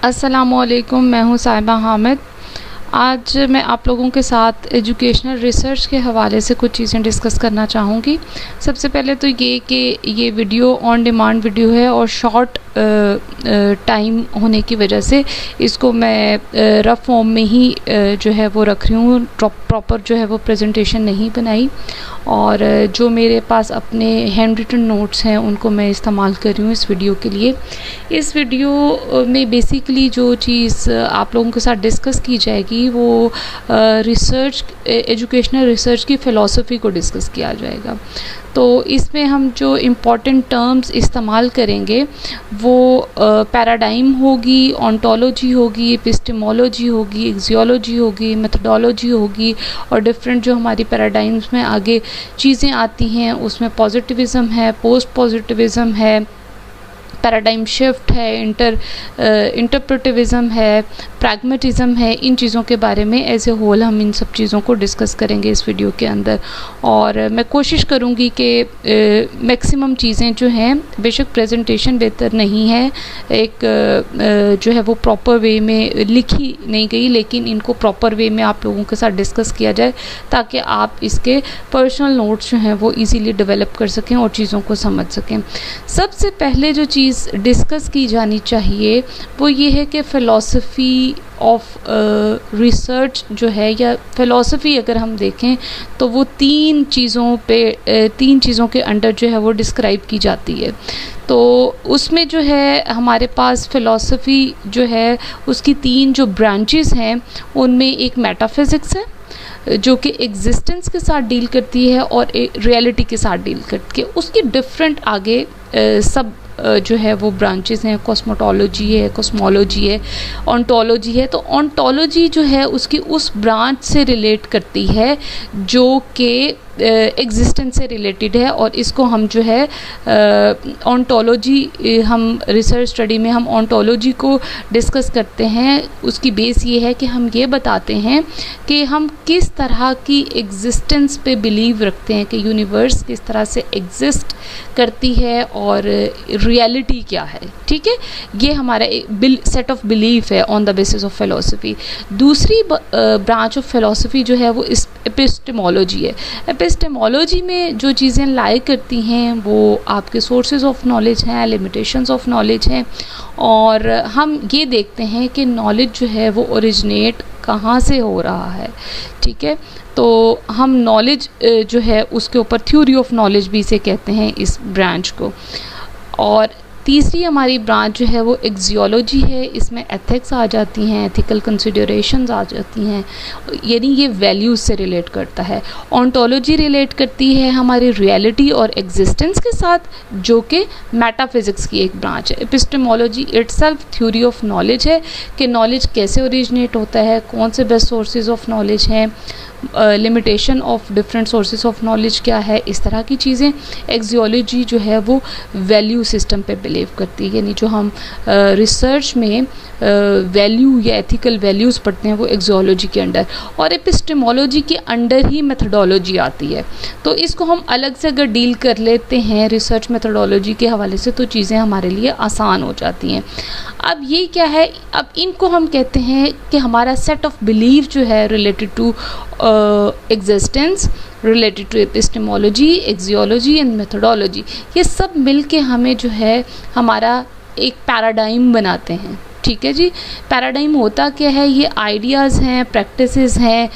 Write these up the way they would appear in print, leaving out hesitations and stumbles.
अस्सलामुअलैकुम, मैं हूँ साहिबा हामिद। आज मैं आप लोगों के साथ एजुकेशनल रिसर्च के हवाले से कुछ चीज़ें डिस्कस करना चाहूँगी। सबसे पहले तो ये कि ये वीडियो ऑन डिमांड वीडियो है और शॉर्ट टाइम होने की वजह से इसको मैं रफ़ फॉर्म में ही जो है वो रख रही हूँ। प्रॉपर जो है वो प्रेजेंटेशन नहीं बनाई और जो मेरे पास अपने हैंड रिटन नोट्स हैं उनको मैं इस्तेमाल कर रही हूँ इस वीडियो के लिए। इस वीडियो में बेसिकली जो चीज़ आप लोगों के साथ डिस्कस की जाएगी वो रिसर्च, एजुकेशनल रिसर्च की फ़िलॉसफी को डिस्कस किया जाएगा। तो इसमें हम जो इम्पॉर्टेंट टर्म्स इस्तेमाल करेंगे वो पैराडाइम होगी, ऑन्टोलॉजी होगी, एपिस्टेमोलॉजी होगी, एक्सियोलॉजी होगी, मेथडोलॉजी होगी और डिफरेंट जो हमारी पैराडाइम्स में आगे चीज़ें आती हैं उसमें पॉजिटिविज़म है, पोस्ट पॉजिटिविज़म है, पैराडाइम शिफ्ट है, इंटरप्रेटिविज़म है, प्रैग्मेटिज़म है। इन चीज़ों के बारे में एज ए होल हम इन सब चीज़ों को डिस्कस करेंगे इस वीडियो के अंदर और मैं कोशिश करूँगी कि मैक्सिमम चीज़ें जो हैं, बेशक प्रेजेंटेशन बेहतर नहीं है, एक जो है वो प्रॉपर वे में लिखी नहीं गई, लेकिन इनको प्रॉपर वे में आप लोगों के साथ डिस्कस किया जाए ताकि आप इसके पर्सनल नोट्स जो हैं वो इजीली डेवलप कर सकें और चीज़ों को समझ सकें। सबसे पहले जो चीज़ डिस्कस की जानी चाहिए वो ये है कि फ़िलॉसफी ऑफ रिसर्च जो है, या फ़िलॉसफी अगर हम देखें तो वो तीन चीज़ों के अंडर जो है वो डिस्क्राइब की जाती है। तो उसमें जो है हमारे पास फ़िलॉसफी जो है उसकी तीन जो ब्रांचेस हैं उनमें एक मेटाफिज़िक्स है जो कि एग्जिस्टेंस के साथ डील करती है और रियलिटी के साथ डील करती है। उसकी डिफरेंट आगे सब जो है वो ब्रांचेस हैं, कॉस्मोटोलॉजी है, कॉस्मोलॉजी है, ऑन्टोलॉजी है। तो ऑन्टोलॉजी जो है उसकी उस ब्रांच से रिलेट करती है जो कि एग्जिस्टेंस से रिलेटेड है और इसको हम जो है ऑन्टोलॉजी, हम रिसर्च स्टडी में हम ऑन्टोलॉजी को डिस्कस करते हैं। उसकी बेस ये है कि हम ये बताते हैं कि हम किस तरह की एग्जिस्टेंस पे बिलीव रखते हैं कि यूनिवर्स किस तरह से एग्जिस्ट करती है और रियलिटी क्या है। ठीक है, ये हमारा सेट ऑफ बिलीफ है on the basis of philosophy. दूसरी ब्रांच ऑफ फिलोसफी जो है वो एपिस्टेमोलॉजी है। एपिस्टेमोलॉजी में जो चीज़ें लाई करती हैं वो आपके सोर्सेज ऑफ नॉलेज हैं, लिमिटेशंस ऑफ नॉलेज हैं और हम ये देखते हैं कि नॉलेज जो है वो ओरिजिनेट कहाँ से हो रहा है। ठीक है, तो हम नॉलेज जो है उसके ऊपर थ्योरी ऑफ नॉलेज भी इसे कहते हैं इस ब्रांच को। और तीसरी हमारी ब्रांच जो है वो एक्सियोलॉजी है। इसमें एथिक्स आ जाती हैं, एथिकल कंसिडरेशंस आ जाती हैं, यानी ये वैल्यूज़ से रिलेट करता है। ऑन्टोलॉजी रिलेट करती है हमारी रियलिटी और एग्जिस्टेंस के साथ, जो कि मेटाफिज़िक्स की एक ब्रांच है। Epistemology itself theory of knowledge है कि नॉलेज कैसे ओरिजिनेट होता है, कौन से बेस्ट सोर्सेज ऑफ नॉलेज हैं, limitation of different sources of knowledge क्या है, इस तरह की चीज़ें। एक्सियोलॉजी जो है वो वैल्यू सिस्टम पे बिलीव करती है, यानी जो हम रिसर्च में वैल्यू या एथिकल वैल्यूज़ पढ़ते हैं वो एक्सियोलॉजी के अंडर। और एपिस्टेमोलॉजी के अंडर ही मेथडोलॉजी आती है। तो इसको हम अलग से अगर डील कर लेते हैं रिसर्च मेथडोलॉजी के हवाले से तो चीज़ें हमारे लिए आसान हो जाती हैं। अब ये क्या है, अब इनको हम कहते हैं कि हमारा सेट ऑफ बिलीव जो है related to existence, related to epistemology, axiology and methodology, ये सब मिल के हमें जो है हमारा एक पैराडाइम बनाते हैं। ठीक है जी, पैराडाइम होता क्या है, ये आइडियाज़ हैं, प्रैक्टिसेस हैं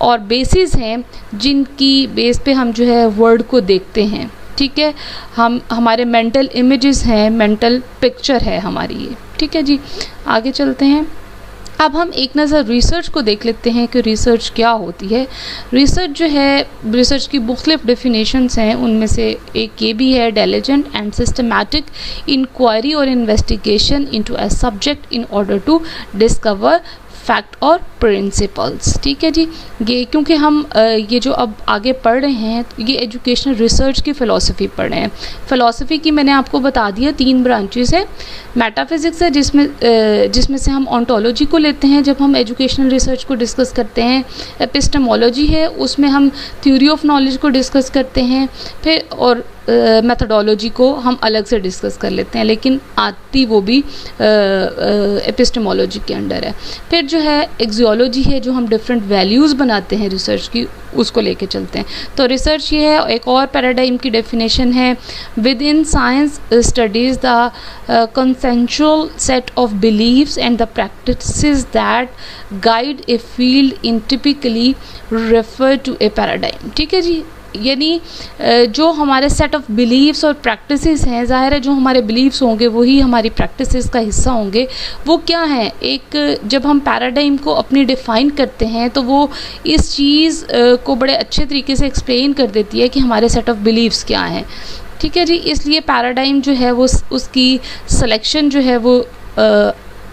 और बेसिस हैं जिनकी बेस पे हम जो है वर्ल्ड को देखते हैं। ठीक है, हम हमारे मेंटल इमेजेस हैं, मेंटल पिक्चर है हमारी ये। ठीक है जी, आगे चलते हैं। अब हम एक नज़र रिसर्च को देख लेते हैं कि रिसर्च क्या होती है। रिसर्च जो है, रिसर्च की मुख्तलिफ डेफिनेशंस हैं, उनमें से एक ये भी है, डिलिजेंट एंड सिस्टमैटिक इंक्वायरी और investigation into a subject in order to discover fact और प्रिंसिपल्स। ठीक है जी, ये क्योंकि हम ये जो अब आगे पढ़ रहे हैं ये एजुकेशनल रिसर्च की फ़िलॉसफी पढ़ रहे हैं। फ़िलॉसफी की मैंने आपको बता दिया तीन ब्रांचेस है। मेटाफिज़िक्स है जिसमें से हम ऑन्टोलॉजी को लेते हैं जब हम एजुकेशनल रिसर्च को डिस्कस करते हैं। एपिस्टेमोलॉजी है, उसमें हम थ्योरी ऑफ नॉलेज को डिस्कस करते हैं। फिर और मेथडोलॉजी को हम अलग से डिस्कस कर लेते हैं, लेकिन आती वो भी एपिस्टेमोलॉजी के अंडर है। फिर जो है एक्सियोलॉजी है, जो हम डिफरेंट वैल्यूज़ बनाते हैं रिसर्च की, उसको लेके चलते हैं। तो रिसर्च ये है, एक और पैराडाइम की डेफिनेशन है, within science studies the consensual set of beliefs and the practices that guide a field in typically refer to a paradigm. ठीक है जी, यानी जो हमारे सेट ऑफ बिलीव्स और प्रैक्टिसेस हैं, ज़ाहिर है जो हमारे बिलीव्स होंगे वही हमारी प्रैक्टिसेस का हिस्सा होंगे। वो क्या है, एक जब हम पैराडाइम को अपनी डिफ़ाइन करते हैं तो वो इस चीज़ को बड़े अच्छे तरीके से एक्सप्लेन कर देती है कि हमारे सेट ऑफ बिलीव्स क्या हैं। ठीक है जी, इसलिए पैराडाइम जो है वो उसकी सिलेक्शन जो है वो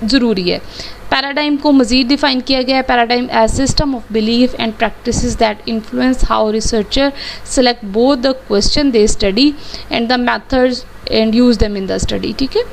ज़रूरी है। पैराडाइम को मज़ीद डिफ़ाइन किया गया है, paradigm as system of belief and practices that influence how researcher select both the question they study and the methods and use them in the study. ठीक है।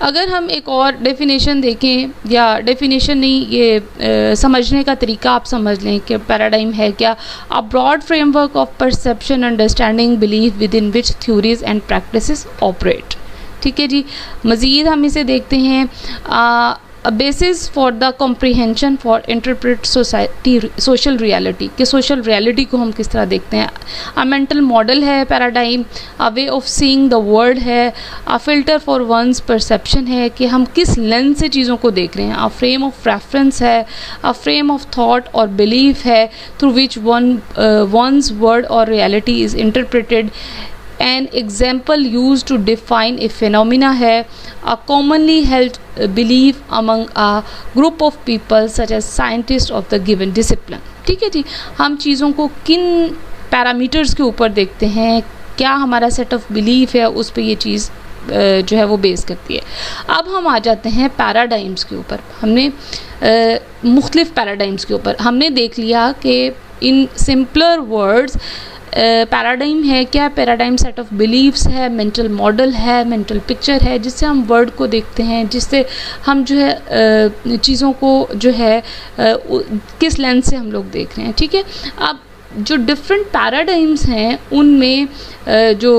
अगर हम एक और डेफिनेशन देखें, या डेफिनेशन नहीं, ये समझने का तरीका आप समझ लें कि पैराडाइम है क्या, a broad framework of perception, understanding, belief with in which theories and practices operate. ठीक है जी, मज़ीद हम इसे देखते हैं, a basis for the comprehension for interpret society social reality, कि सोशल रियलिटी को हम किस तरह देखते हैं। अ मेंटल मॉडल है paradigm, a way of seeing the world है, a filter for one's perception है कि हम किस लेंस से चीज़ों को देख रहे हैं, अ फ्रेम ऑफ रेफरेंस है, अ फ्रेम ऑफ थॉट और बिलीफ है थ्रू विच वंस वर्ड और reality is interpreted, an example used to define a phenomena है, a commonly held belief among a group of people such as scientists of the given discipline। ठीक है जी, हम चीज़ों को किन parameters के ऊपर देखते हैं, क्या हमारा सेट ऑफ बिलीफ है, उस पर ये चीज़ जो है वो बेस करती है। अब हम आ जाते हैं पैराडाइम्स के ऊपर। हमने मुख्तलिफ पैराडाइम्स के ऊपर हमने देख लिया कि इन सिंपलर वर्ड्स पैराडाइम है क्या, पैराडाइम सेट ऑफ बिलीव्स है, मेंटल मॉडल है, मेंटल पिक्चर है, जिससे हम वर्ड को देखते हैं, जिससे हम जो है चीज़ों को जो है किस लेंस से हम लोग देख रहे हैं। ठीक है, अब जो डिफरेंट पैराडाइम्स हैं उनमें जो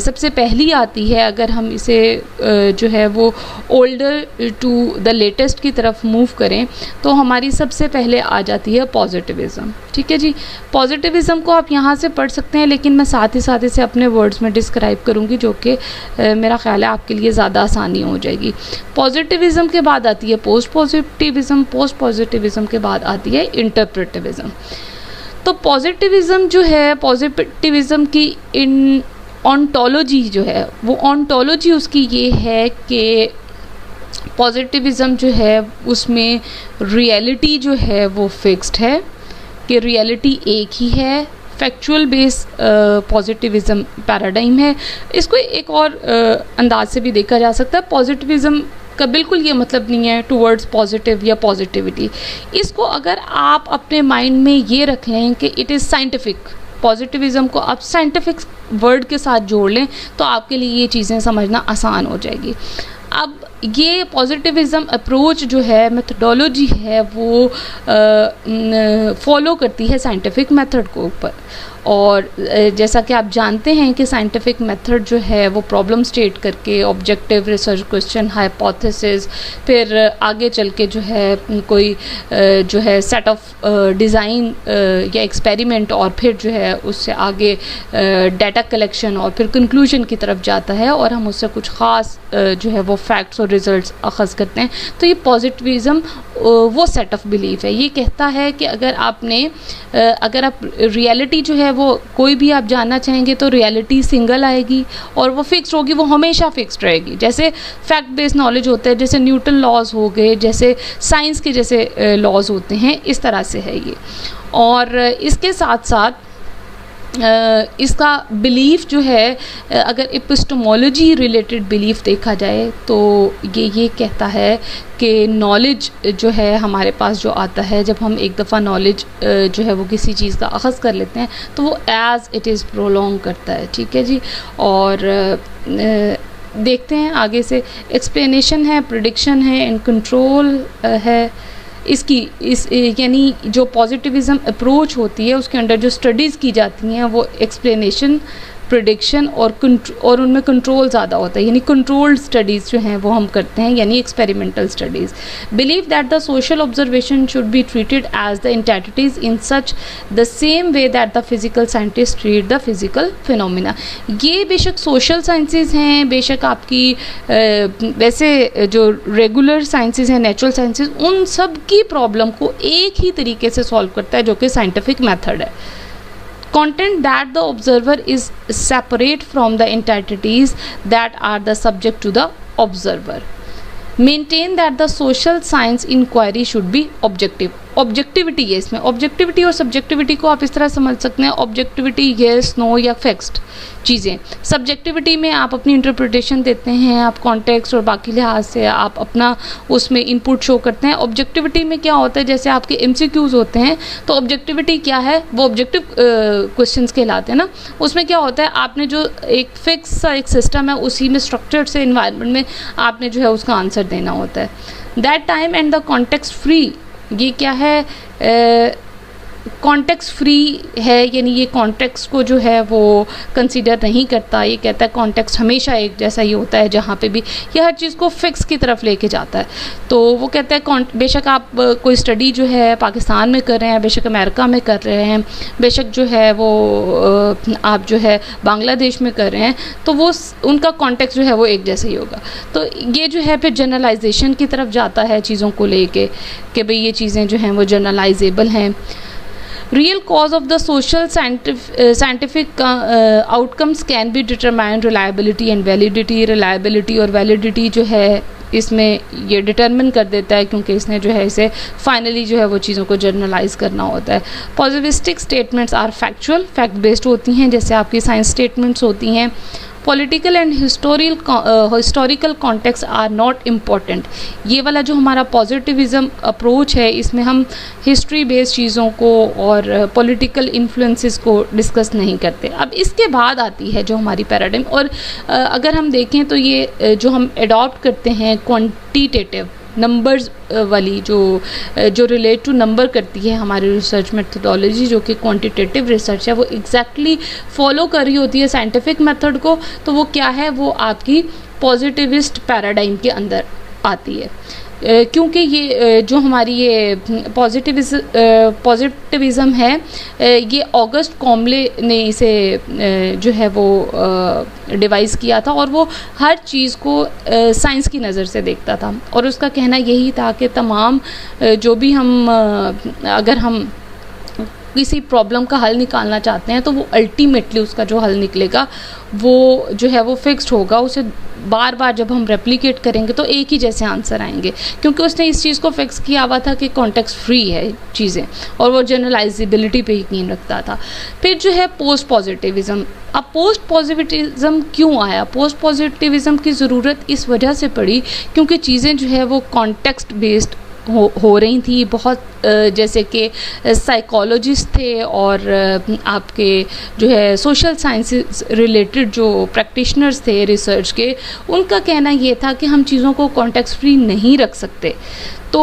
सबसे पहली आती है, अगर हम इसे जो है वो ओल्डर टू द लेटेस्ट की तरफ मूव करें तो हमारी सबसे पहले आ जाती है पॉजिटिविज़म। ठीक है जी, पॉजिटिविज़म को आप यहाँ से पढ़ सकते हैं, लेकिन मैं साथ ही साथ इसे अपने वर्ड्स में डिस्क्राइब करूँगी, जो कि मेरा ख्याल है आपके लिए ज़्यादा आसानी हो जाएगी। पॉजिटिविज़म के बाद आती है पोस्ट पॉजिटिविज़म, पोस्ट पॉजिटिविज़म के बाद आती है इंटरप्रेटिविज़म। तो पॉजिटिविज़म जो है, पॉजिटिविज़म की इन ऑन्टोलॉजी जो है वो ऑन्टोलॉजी उसकी ये है कि पॉजिटिविज़म जो है उसमें रियलिटी जो है वो फिक्स्ड है, कि रियलिटी एक ही है, फैक्चुअल बेस पॉजिटिविज़म पैराडाइम है। इसको एक और अंदाज से भी देखा जा सकता है, पॉजिटिविज़म का बिल्कुल ये मतलब नहीं है टूवर्ड्स पॉजिटिव या पॉजिटिविटी। इसको अगर आप अपने माइंड में ये रख लें कि इट इज़ साइंटिफिक, पॉजिटिविज़म को आप साइंटिफिक वर्ड के साथ जोड़ लें तो आपके लिए ये चीज़ें समझना आसान हो जाएगी। अब ये पॉजिटिविज़म अप्रोच जो है, मेथडोलॉजी है, वो फॉलो करती है साइंटिफिक मेथड को ऊपर, और जैसा कि आप जानते हैं कि साइंटिफिक मेथड जो है वो प्रॉब्लम स्टेट करके ऑब्जेक्टिव रिसर्च क्वेश्चन, हाइपोथेसिस, फिर आगे चल के जो है कोई जो है सेट ऑफ डिज़ाइन या एक्सपेरिमेंट, और फिर जो है उससे आगे डाटा कलेक्शन और फिर कंक्लूजन की तरफ जाता है, और हम उससे कुछ ख़ास जो है वो फैक्ट्स और रिजल्ट्स अखज़ करते हैं। तो ये पॉजिटिविज़म वो सेट ऑफ बिलीफ है, ये कहता है कि अगर आप रियलिटी जो है वो कोई भी आप जानना चाहेंगे तो रियलिटी सिंगल आएगी और वो फिक्स्ड होगी, वो हमेशा फिक्स्ड रहेगी। जैसे फैक्ट बेस्ड नॉलेज होता है, जैसे न्यूटन लॉज हो गए, जैसे साइंस के जैसे लॉज होते हैं, इस तरह से है ये। और इसके साथ साथ इसका बिलीफ जो है, अगर एपिस्टेमोलॉजी रिलेटेड बिलीफ देखा जाए तो ये कहता है कि नॉलेज जो है हमारे पास जो आता है, जब हम एक दफ़ा नॉलेज जो है वो किसी चीज़ का अख़ज़ कर लेते हैं तो वो एज़ इट इज़ प्रोलॉन्ग करता है। ठीक है जी, और देखते हैं आगे से। एक्सप्लेनेशन है, प्रेडिक्शन है, एंड कंट्रोल है, यानी जो पॉजिटिविज़म अप्रोच होती है उसके अंडर जो स्टडीज़ की जाती हैं वो एक्सप्लेनेशन, प्रेडिक्शन और उनमें कंट्रोल ज़्यादा होता है, यानी कंट्रोल्ड स्टडीज़ जो हैं वो हम करते हैं, यानी experimental studies. Believe that the social observation should be treated as the entities in such the same way that the physical scientist treat the physical phenomena. ये बेशक सोशल साइंसेज हैं, बेशक आपकी वैसे जो रेगुलर साइंसेज हैं, नेचुरल साइंसेज, उन सब की प्रॉब्लम को एक ही तरीके से सॉल्व करता है जो कि साइंटिफिक मेथड है। Content that the observer is separate from the entities that are the subject to the observer. Maintain that the social science inquiry should be objective. Objectivity है इसमें। ऑब्जेक्टिविटी और सब्जेक्टिविटी को आप इस तरह समझ सकते हैं, ऑब्जेक्टिविटी येस नो या फिक्स्ड चीज़ें। सब्जेक्टिविटी में आप अपनी इंटरप्रिटेशन देते हैं, आप कॉन्टेक्स्ट और बाकी लिहाज से आप अपना उसमें इनपुट शो करते हैं। ऑब्जेक्टिविटी में क्या होता है, जैसे आपके एमसीक्यूज़ होते हैं, तो ऑब्जेक्टिविटी क्या है, वो ऑब्जेक्टिव क्वेश्चंस कहलाते हैं ना। उसमें क्या होता है, आपने जो एक फिक्स सा एक सिस्टम है उसी में स्ट्रक्चर्ड से इन्वायरमेंट में आपने जो है उसका आंसर देना होता है। That time and the context free, ये क्या है, कॉन्टेक्स्ट फ्री है, यानी ये कॉन्टेक्स्ट को जो है वो कंसीडर नहीं करता। ये कहता है कॉन्टेक्स्ट हमेशा एक जैसा ही होता है, जहाँ पे भी ये हर चीज़ को फिक्स की तरफ लेके जाता है। तो वो कहता है बेशक आप कोई स्टडी जो है पाकिस्तान में कर रहे हैं, बेशक अमेरिका में कर रहे हैं, बेशक जो है वो आप जो है बांग्लादेश में कर रहे हैं, तो वो उनका कॉन्टेक्स्ट जो है वो एक जैसा ही होगा। तो ये जो है फिर जनरलाइजेशन की तरफ जाता है चीज़ों को लेके कि भाई ये चीज़ें जो हैं वो जनरलाइजेबल हैं। Real cause of the social scientific outcomes can be determined reliability and validity। reliability और validity जो है इसमें ये डिटरमिन कर देता है, क्योंकि इसने जो है इसे फाइनली जो है वो चीज़ों को जर्नलाइज करना होता है। Positivistic statements are factual, fact based होती हैं, जैसे आपकी साइंस स्टेटमेंट्स होती हैं। Political and historical context are not important. ये वाला जो हमारा पॉजिटिविज़म अप्रोच है, इसमें हम हिस्ट्री बेस्ड चीज़ों को और पॉलिटिकल इन्फ्लुएंसेस को डिस्कस नहीं करते। अब इसके बाद आती है जो हमारी पैराडाइम, और अगर हम देखें तो ये जो हम एडॉप्ट करते हैं क्वांटिटेटिव नंबर्स वाली जो रिलेट टू नंबर करती है हमारी रिसर्च मेथडोलॉजी, जो कि क्वांटिटेटिव रिसर्च है, वो एग्जैक्टली फॉलो कर रही होती है साइंटिफिक मेथड को। तो वो क्या है, वो आपकी पॉजिटिविस्ट पैराडाइम के अंदर आती है, क्योंकि ये जो हमारी ये पॉजिटिविज़म है, ये ऑगस्ट कॉम्ले ने इसे जो है वो डिवाइस किया था, और वो हर चीज़ को साइंस की नज़र से देखता था। और उसका कहना यही था कि तमाम जो भी हम अगर हम किसी प्रॉब्लम का हल निकालना चाहते हैं, तो वो अल्टीमेटली उसका जो हल निकलेगा वो जो है वो फिक्स्ड होगा। उसे बार बार जब हम रेप्लिकेट करेंगे तो एक ही जैसे आंसर आएंगे, क्योंकि उसने इस चीज़ को फिक्स किया हुआ था कि कॉन्टेक्स्ट फ्री है चीज़ें, और वो जनरलाइजेबिलिटी पे यकीन रखता था। फिर जो है पोस्ट पॉजिटिविज़म। अब पोस्ट पॉजिटिविज़म क्यों आया? पोस्ट पॉजिटिविज़म की ज़रूरत इस वजह से पड़ी क्योंकि चीज़ें जो है वो कॉन्टेक्स्ट बेस्ड हो रही थी। बहुत जैसे कि साइकोलॉजिस्ट थे और आपके जो है सोशल साइंसेस रिलेटेड जो प्रैक्टिशनर्स थे रिसर्च के, उनका कहना ये था कि हम चीज़ों को कॉन्टेक्स्ट फ्री नहीं रख सकते, तो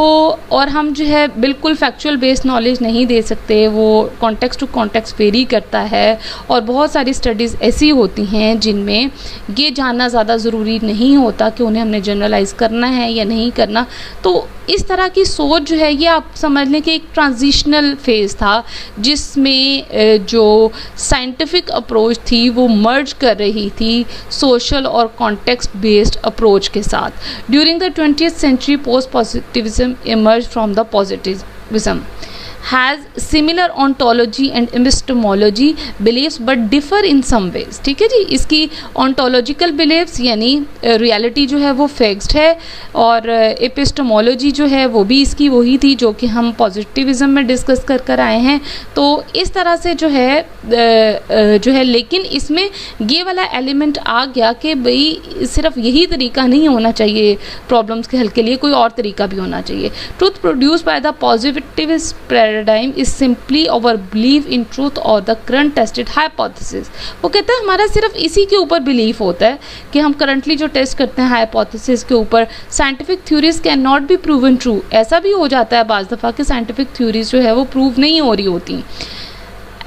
और हम जो है बिल्कुल फैक्चुअल बेस्ड नॉलेज नहीं दे सकते, वो कॉन्टेक्स्ट टू कॉन्टेक्स्ट वेरी करता है। और बहुत सारी स्टडीज़ ऐसी होती हैं जिनमें ये जानना ज़्यादा ज़रूरी नहीं होता कि उन्हें हमने जनरलाइज करना है या नहीं करना। तो इस तरह की सोच जो है ये आप समझ लें कि एक ट्रांजिशनल फेज़ था, जिसमें जो साइंटिफिक अप्रोच थी वो मर्ज कर रही थी सोशल और कॉन्टेक्स्ट बेस्ड अप्रोच के साथ। During the 20th century post positivism emerged from the positivism, has similar ontology and epistemology beliefs but differ in some ways। ठीक है जी, इसकी ontological beliefs यानी reality जो है वो fixed है, और epistemology जो है वो भी इसकी वही थी जो कि हम positivism में डिस्कस कर आए हैं। तो इस तरह से जो है लेकिन इसमें ये वाला एलिमेंट आ गया कि भाई सिर्फ यही तरीका नहीं होना चाहिए प्रॉब्लम्स के हल के लिए, कोई और तरीका भी होना चाहिए। Truth produce by the positivist paradigm is simply our believe in truth और द करंट टेस्टेड हाइपोथेसिस। वो कहते हैं हमारा सिर्फ इसी के ऊपर बिलीफ होता है कि हम करंटली जो टेस्ट करते हैं हाइपोथेसिस के ऊपर, scientific theories can not be proven true. ऐसा भी हो जाता है बाज़ दफ़ा कि साइंटिफिक थ्योरीज जो है वो प्रूव नहीं हो रही होती।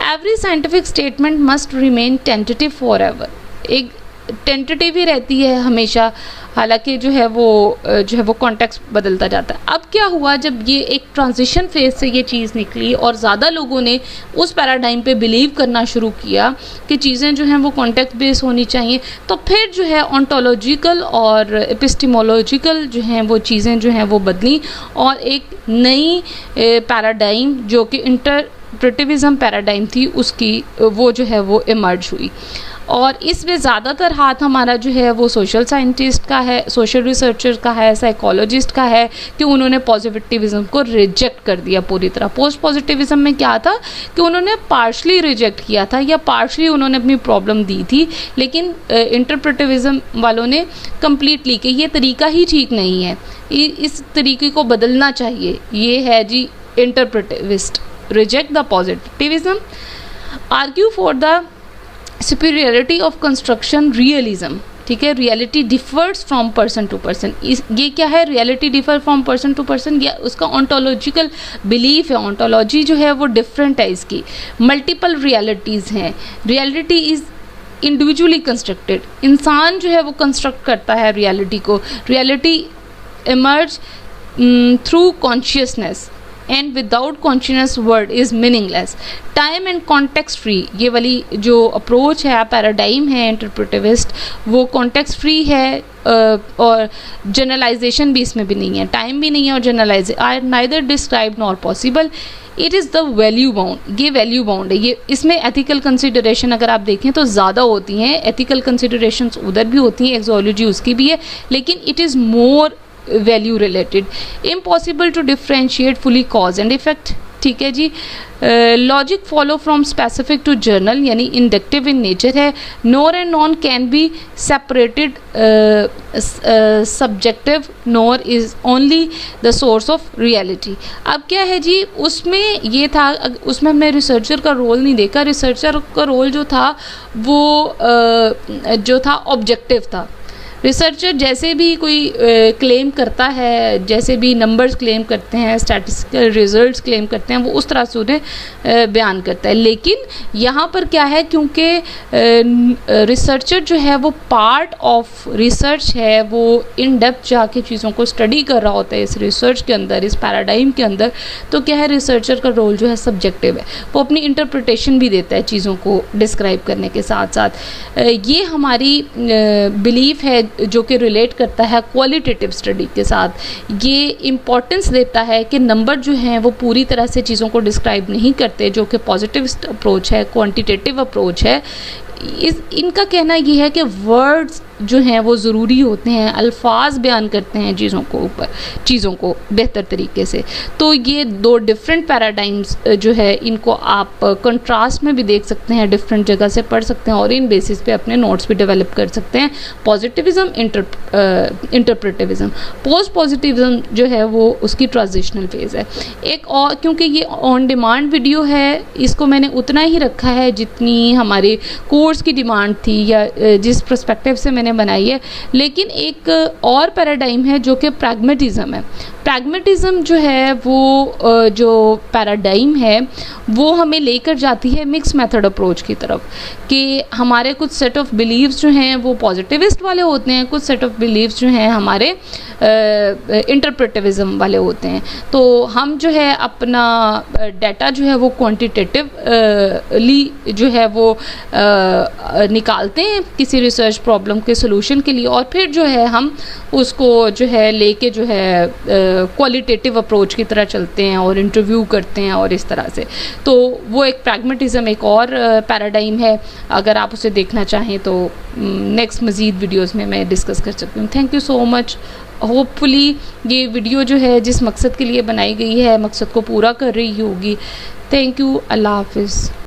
Every scientific statement must remain tentative for ever. एक टेंटेटिव ही रहती है हमेशा, हालांकि जो है वो कॉन्टेक्स्ट बदलता जाता है। अब क्या हुआ, जब ये एक ट्रांजिशन फेज से ये चीज़ निकली और ज़्यादा लोगों ने उस पैराडाइम पे बिलीव करना शुरू किया कि चीज़ें जो हैं वो कॉन्टेक्स्ट बेस होनी चाहिए, तो फिर जो है ऑन्टोलॉजिकल और एपिस्टेमोलॉजिकल जो हैं वो चीज़ें जो हैं वो बदली और एक नई पैराडाइम जो कि इंटरप्रेटिविज़म पैराडाइम थी उसकी वो जो है वो इमर्ज हुई। और इसमें ज़्यादातर हाथ हमारा जो है वो सोशल साइंटिस्ट का है, सोशल रिसर्चर का है, साइकोलॉजिस्ट का है कि उन्होंने पॉजिटिविज़म को रिजेक्ट कर दिया पूरी तरह। पोस्ट पॉजिटिविज़म में क्या था कि उन्होंने पार्शली रिजेक्ट किया था या पार्शली उन्होंने अपनी प्रॉब्लम दी थी, लेकिन इंटरप्रेटिविज़म वालों ने कम्प्लीटली कि ये तरीका ही ठीक नहीं है, इस तरीके को बदलना चाहिए। ये है जी interpretivist, reject the positivism, argue for the superiority of construction realism। ठीक है, reality differs from person to person. ये क्या है, reality differ from person to person, या उसका ऑन्टोलॉजिकल बिलीफ है। ऑन्टोलॉजी जो है वो डिफरेंट है, इसकी मल्टीपल रियलिटीज़ हैं। रियलिटी इज़ इंडिविजुअली कंस्ट्रक्टेड, इंसान जो है वो कंस्ट्रक्ट करता है रियलिटी को। Reality emerge through consciousness and without consciousness word is meaningless. Time and context free, ये वाली जो अप्रोच है, पैराडाइम है इंटरप्रेटिविस्ट, वो कॉन्टेक्स्ट फ्री है और जनरलाइजेशन भी इसमें भी नहीं है, टाइम भी नहीं है और generalisation are neither describe nor possible. It is the value bound, ये वैल्यू बाउंड है। ये इसमें एथिकल कंसिडरेशन अगर आप देखें तो ज़्यादा होती हैं, एथिकल कंसिडरेशंस उधर भी होती हैं, एक्सोलॉजी उसकी भी है, लेकिन it is more value related. Impossible to differentiate fully cause and effect. ठीक है जी। Logic follow from specific to general, यानी इंडक्टिव इन नेचर है। Knower and known can be separated, subjective knower is only the source of reality. अब क्या है जी, उसमें ये था, उसमें हमने रिसर्चर का रोल नहीं देखा। रिसर्चर का रोल जो था वो जो था ऑब्जेक्टिव था। रिसर्चर जैसे भी कोई क्लेम करता है, जैसे भी नंबर्स क्लेम करते हैं, स्टैटिस्टिकल रिजल्ट्स क्लेम करते हैं, वो उस तरह से उन्हें बयान करता है। लेकिन यहाँ पर क्या है, क्योंकि रिसर्चर जो है वो पार्ट ऑफ रिसर्च है, वो इन डेप्थ जाके चीज़ों को स्टडी कर रहा होता है इस रिसर्च के अंदर, इस पैराडाइम के अंदर। तो क्या है, रिसर्चर का रोल जो है सब्जेक्टिव है, वो अपनी इंटरप्रिटेशन भी देता है चीज़ों को डिस्क्राइब करने के साथ साथ। ये हमारी बिलीफ है जो कि रिलेट करता है क्वालिटेटिव स्टडी के साथ। ये इम्पॉर्टेंस देता है कि नंबर जो हैं वो पूरी तरह से चीज़ों को डिस्क्राइब नहीं करते, जो कि पॉजिटिविस्ट अप्रोच है, क्वांटिटेटिव अप्रोच है। इनका कहना ये है कि वर्ड्स जो हैं वो ज़रूरी होते हैं, अल्फाज बयान करते हैं चीज़ों को बेहतर तरीके से। तो ये दो डिफरेंट पैराडाइम्स जो है, इनको आप कंट्रास्ट में भी देख सकते हैं, डिफरेंट जगह से पढ़ सकते हैं और इन बेसिस पे अपने नोट्स भी डेवलप कर सकते हैं। पॉजिटिविज़म, इंटरप्रेटिविज़म। पोस्ट पॉजिटिविज़म जो है वो उसकी ट्रांजिशनल फेज़ है। एक और, क्योंकि ये ऑन डिमांड वीडियो है, इसको मैंने उतना ही रखा है जितनी हमारे कोर्स की डिमांड थी या जिस पर्सपेक्टिव से मैंने बनाई है। लेकिन एक और पैराडाइम है जो कि प्रैग्मेटिज्म है। प्रैग्मेटिज्म जो है वो जो पैराडाइम है वो हमें लेकर जाती है मिक्स मेथड अप्रोच की तरफ, कि हमारे कुछ सेट ऑफ बिलीव्स जो हैं वो पॉजिटिविस्ट वाले होते हैं, कुछ सेट ऑफ बिलीव्स जो हैं हमारे इंटरप्रेटिविज़म वाले होते हैं। तो हम जो है अपना डाटा जो है वो क्वांटिटेटिवली जो है वो निकालते हैं किसी रिसर्च प्रॉब्लम के सोल्यूशन के लिए, और फिर जो है हम उसको जो है लेके जो है क्वालिटेटिव अप्रोच की तरह चलते हैं और इंटरव्यू करते हैं और इस तरह से। तो वो एक प्रैग्मेटिज्म एक और पैराडाइम है। अगर आप उसे देखना चाहें तो नेक्स्ट मज़ीद वीडियोस में मैं डिस्कस कर सकती हूँ। Thank you so much. Hopefully ये वीडियो जो है जिस मकसद के लिए बनाई गई है, मकसद को पूरा कर रही होगी। Thank you. अल्लाह हाफिज़।